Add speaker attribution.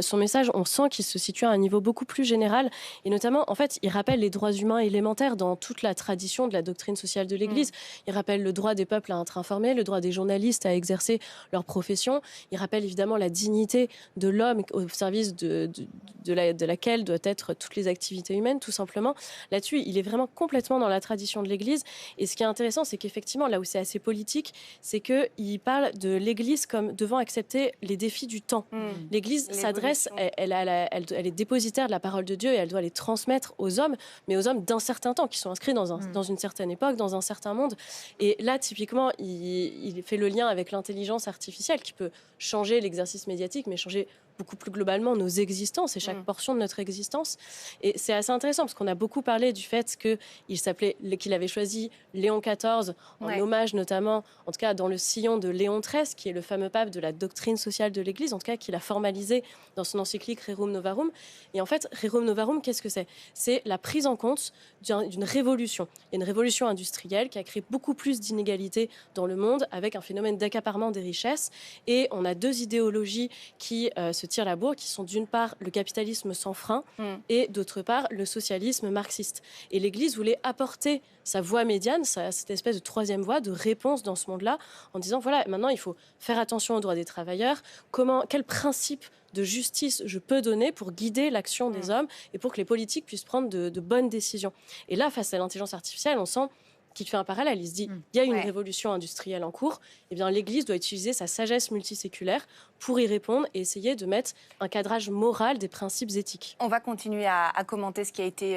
Speaker 1: Son message, on sent qu'il se situe à un niveau beaucoup plus général et notamment, en fait, il rappelle les droits humains élémentaires dans toute la tradition de la doctrine sociale de l'Église. Il rappelle le droit des peuples à être informés, le droit des journalistes à exercer leur profession. Il rappelle évidemment la dignité de l'homme au service de laquelle doivent être toutes les activités humaines, tout simplement. Là-dessus, il est vraiment complètement dans la tradition de l'Église. Et ce qui est intéressant, c'est qu'effectivement, là où c'est assez politique, c'est qu'il parle de l'Église comme devant accepter les défis du temps. L'Église s'adresse, elle est dépositaire de la parole de Dieu et elle doit les transmettre aux hommes, mais aux hommes d'un certain temps, qui sont inscrits dans une certaine époque, dans un certain monde. Et là, typiquement, il fait le lien avec l'intelligence artificielle qui peut changer l'exercice médiatique, mais changer beaucoup plus globalement nos existences et chaque portion de notre existence. Et c'est assez intéressant parce qu'on a beaucoup parlé du fait qu'il avait choisi Léon XIV en hommage notamment, en tout cas dans le sillon de Léon XIII, qui est le fameux pape de la doctrine sociale de l'Église, en tout cas qu'il a formalisé dans son encyclique Rerum Novarum. Et en fait, Rerum Novarum, qu'est-ce que c'est ? C'est la prise en compte d'une révolution. Il y a une révolution industrielle qui a créé beaucoup plus d'inégalités dans le monde avec un phénomène d'accaparement des richesses. Et on a deux idéologies qui se tirent la bourre, qui sont d'une part le capitalisme sans frein et d'autre part le socialisme marxiste. Et l'Église voulait apporter sa voie médiane, cette espèce de troisième voie de réponse dans ce monde-là, en disant voilà, maintenant il faut faire attention aux droits des travailleurs, quel principe de justice je peux donner pour guider l'action des hommes et pour que les politiques puissent prendre de bonnes décisions. Et là, face à l'intelligence artificielle, on sent qu'il fait un parallèle. Il se dit, il y a une révolution industrielle en cours, eh bien l'Église doit utiliser sa sagesse multiséculaire pour y répondre et essayer de mettre un cadrage moral des principes éthiques.
Speaker 2: On va continuer à commenter ce qui a été